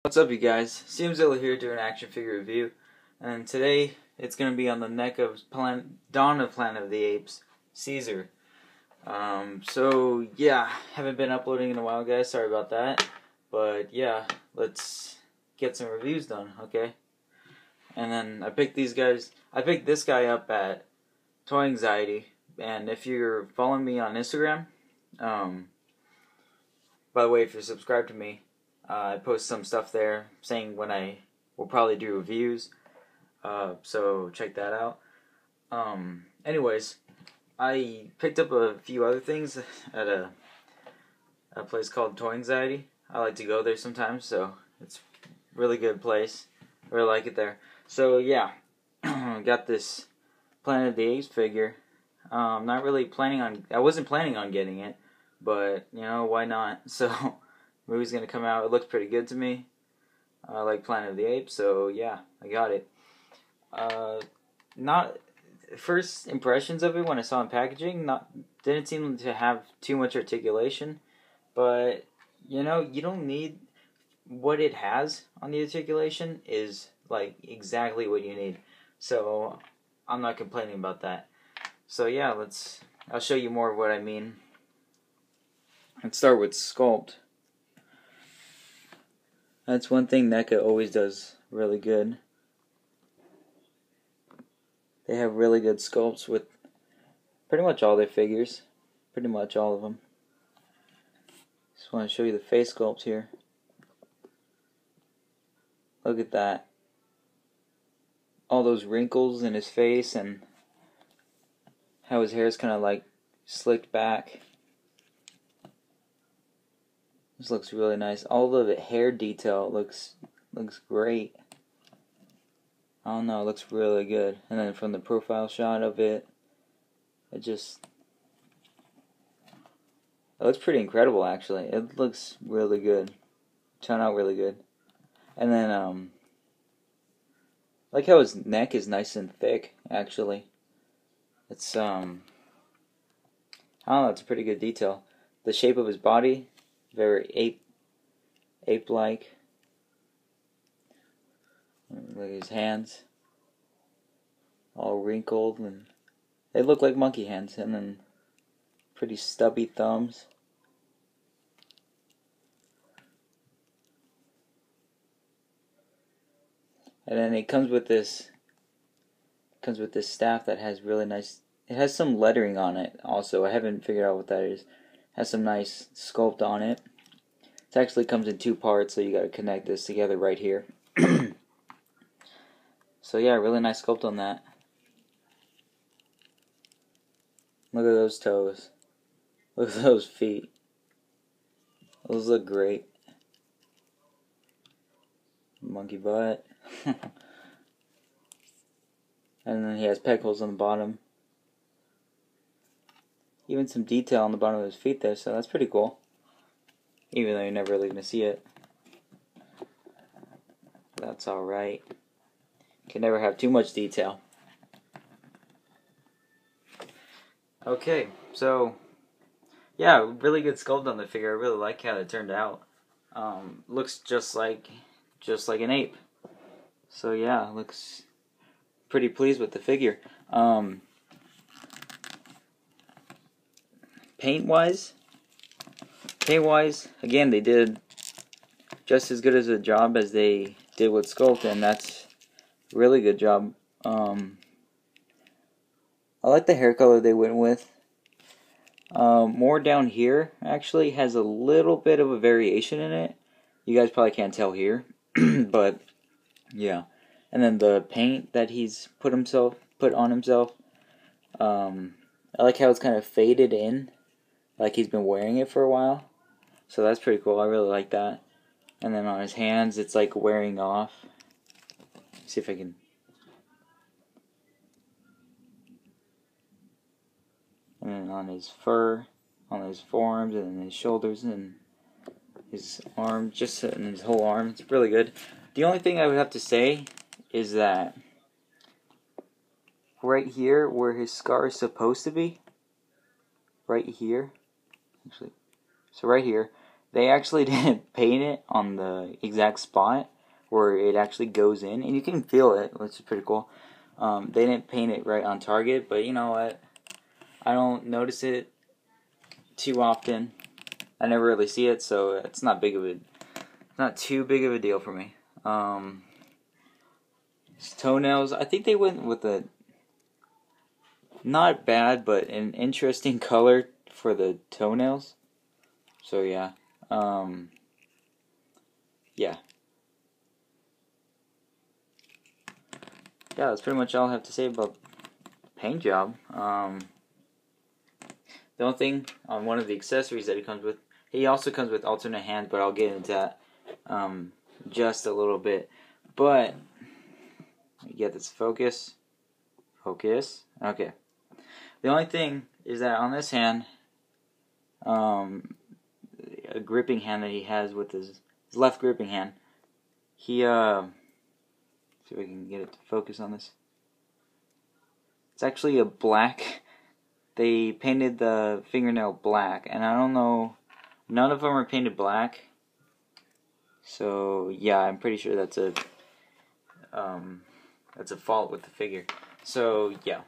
What's up, you guys? Seamzilla here doing an action figure review, and today it's going to be on the NECA Dawn of Planet of the Apes, Caesar. So yeah, haven't been uploading in a while, guys. Sorry about that, but yeah, let's get some reviews done, okay? And then I picked this guy up at ToyAnxiety, and if you're following me on Instagram, by the way, if you're subscribed to me, I post some stuff there saying when I will probably do reviews, so check that out. Anyways, I picked up a few other things at a place called ToyAnxiety. I like to go there sometimes, so it's a really good place. I really like it there. So yeah, got this Planet of the Apes figure. Not really planning on. I wasn't planning on getting it, but you know, why not? So. Movie's gonna come out. It looks pretty good to me. I like Planet of the Apes, so yeah, I got it. Not first impressions of it when I saw it in packaging. Didn't seem to have too much articulation, but you know, you don't need what it has on the articulation is like exactly what you need. So I'm not complaining about that. So yeah, I'll show you more of what I mean. Let's start with sculpt. That's one thing NECA always does really good. They have really good sculpts with pretty much all their figures. Pretty much all of them. Just want to show you the face sculpt here. Look at that. All those wrinkles in his face and how his hair is kind of like slicked back. This looks really nice. All of the hair detail looks great. I don't know, it looks really good. And then from the profile shot of it, it looks pretty incredible actually. It looks really good. Turned out really good. And then like how his neck is nice and thick actually. It's I don't know, it's a pretty good detail. The shape of his body, very ape-like. Look at his hands, all wrinkled, and they look like monkey hands, and then pretty stubby thumbs. And then it comes with this staff that has really nice. It has some lettering on it. Also, I haven't figured out what that is. Has some nice sculpt on it. It actually comes in two parts, so you got to connect this together right here. So yeah, really nice sculpt on that. Look at those toes. Look at those feet. Those look great. Monkey butt. And then he has peg holes on the bottom. Even some detail on the bottom of his feet there, so that's pretty cool. Even though you're never really going to see it. That's alright. Can never have too much detail. Okay, so yeah, really good sculpt on the figure. I really like how it turned out. Looks just like an ape. So yeah, looks pretty pleased with the figure. Paint-wise, again, they did just as good as a job as they did with sculpt, and that's a really good job. I like the hair color they went with. More down here actually has a little bit of a variation in it. You guys probably can't tell here, but yeah. And then the paint that he's put on himself. I like how it's kind of faded in, like he's been wearing it for a while. So that's pretty cool. I really like that. And then on his hands, it's like wearing off. Let's see if I can. And then on his fur, on his forearms, and his shoulders, and his arm, just in his whole arm. It's really good. The only thing I would have to say is that right here, where his scar is supposed to be, right here, actually, so right here, they actually didn't paint it on the exact spot where it actually goes in, and you can feel it, which is pretty cool. They didn't paint it right on target, but you know what? I don't notice it too often. I never really see it, so it's not too big of a deal for me. Toenails, I think they went with a not bad, but an interesting color for the toenails. So yeah, yeah, that's pretty much all I have to say about the paint job. The only thing on one of the accessories that he also comes with alternate hand, but I'll get into that just a little bit. But get this focus. Okay. The only thing is that on this hand, a gripping hand that he has with his left gripping hand, he see if I can get it to focus on this. It's actually a black. They painted the fingernail black, and I don't know, none of them are painted black. So yeah, I'm pretty sure that's a fault with the figure. So yeah,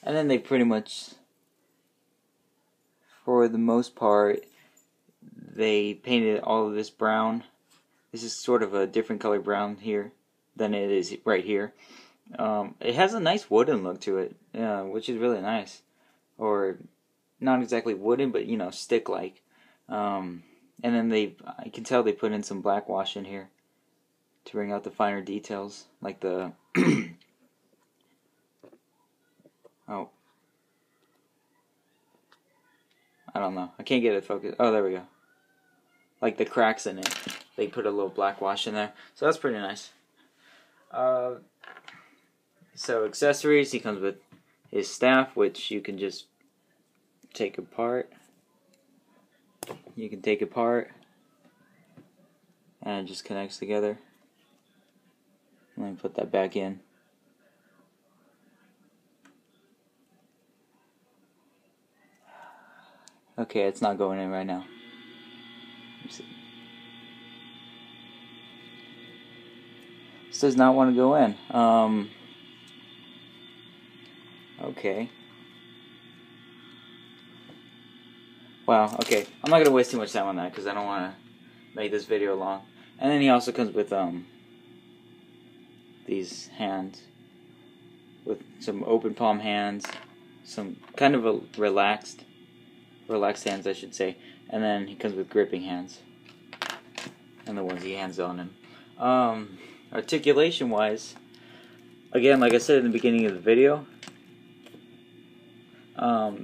and then they pretty much, for the most part, they painted all of this brown. This is sort of a different color brown here than it is right here. It has a nice wooden look to it, which is really nice. Or not exactly wooden, but you know, stick-like. And then I can tell they put in some black wash in here to bring out the finer details, like the oh, I don't know. I can't get it focused. Oh, there we go. Like the cracks in it, they put a little black wash in there, so that's pretty nice. So accessories, he comes with his staff, which you can just take apart. You can take apart, and it just connects together. Let me put that back in. Okay, it's not going in right now. This does not want to go in. Okay. Wow, okay. I'm not going to waste too much time on that because I don't want to make this video long. And then he also comes with these hands, with some open palm hands, some kind of a relaxed hands, I should say. And then he comes with gripping hands, and the ones he hands on him. Articulation wise, again, like I said in the beginning of the video,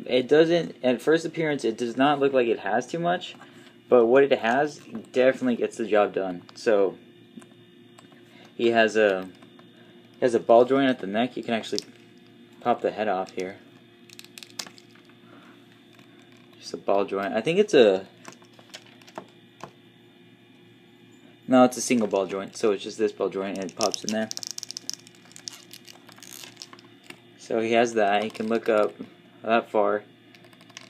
it doesn't, at first appearance, it does not look like it has too much, but what it has definitely gets the job done. So he has a ball joint at the neck. You can actually pop the head off here. Just a ball joint. I think it's no, it's a single ball joint, so it's just this ball joint and it pops in there. So he has that. He can look up that far,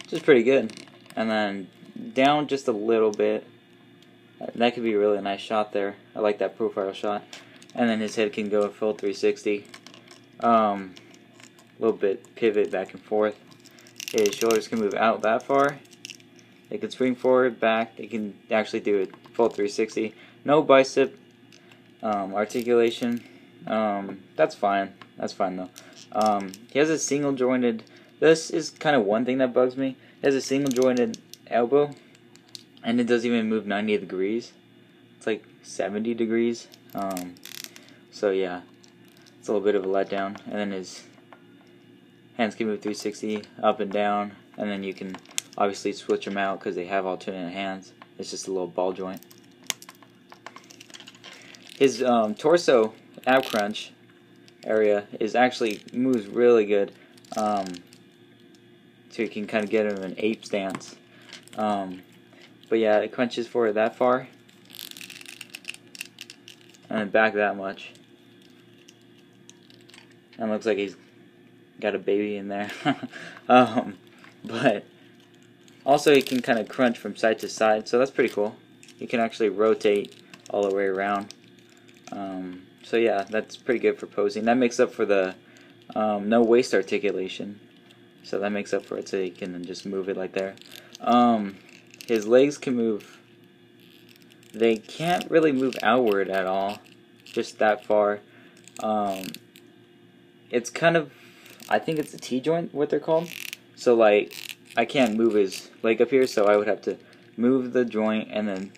which is pretty good. And then down just a little bit. That could be a really nice shot there. I like that profile shot. And then his head can go full 360. A little bit pivot back and forth. His shoulders can move out that far. They can swing forward, back. They can actually do it full 360. No bicep articulation. That's fine. That's fine though. He has a single jointed. This is kind of one thing that bugs me. He has a single jointed elbow, and it doesn't even move 90 degrees. It's like 70 degrees. So yeah, it's a little bit of a letdown. And then his hands can move 360 up and down, and then you can obviously switch them out because they have alternate hands. It's just a little ball joint. His torso ab crunch area is actually moves really good, so you can kind of get him in an ape stance. But yeah, it crunches forward that far, and then back that much, and looks like he's got a baby in there. But Also, he can kind of crunch from side to side, so that's pretty cool. He can actually rotate all the way around. So yeah, that's pretty good for posing. That makes up for the no waist articulation. So that makes up for it, so he can just move it like there. His legs can move. They can't really move outward at all, just that far. It's kind of, I think it's a T-joint, what they're called. So like, I can't move his leg up here, so I would have to move the joint and then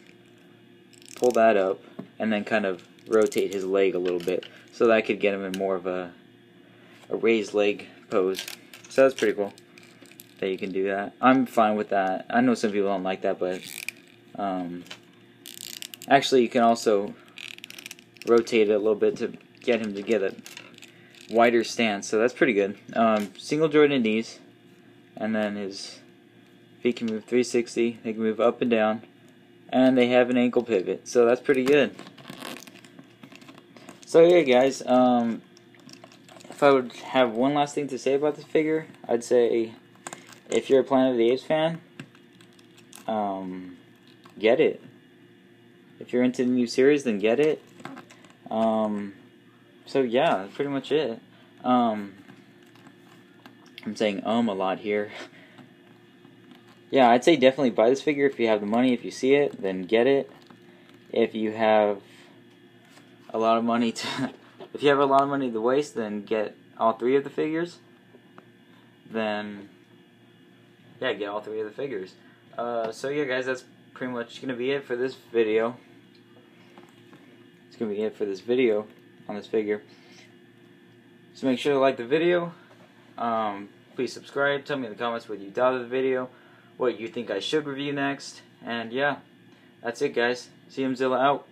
pull that up, and then kind of rotate his leg a little bit, so that I could get him in more of a raised leg pose. So that's pretty cool that you can do that. I'm fine with that. I know some people don't like that, but actually you can also rotate it a little bit to get him to get a wider stance, so that's pretty good. Single jointed knees, and then his feet can move 360, they can move up and down, and they have an ankle pivot, so that's pretty good. So yeah guys, if I would have one last thing to say about this figure, I'd say if you're a Planet of the Apes fan, get it. If you're into the new series, then get it. So yeah, that's pretty much it. I'm saying a lot here. Yeah, I'd say definitely buy this figure if you have the money. If you see it, then get it. If you have a lot of money to waste, then get all 3 of the figures. Then yeah, get all 3 of the figures. So yeah guys, that's pretty much gonna be it for this video. It's gonna be it for this video on this figure. So make sure to like the video. Please subscribe. Tell me in the comments what you thought of the video, what you think I should review next, and yeah, that's it guys. CMZilla out.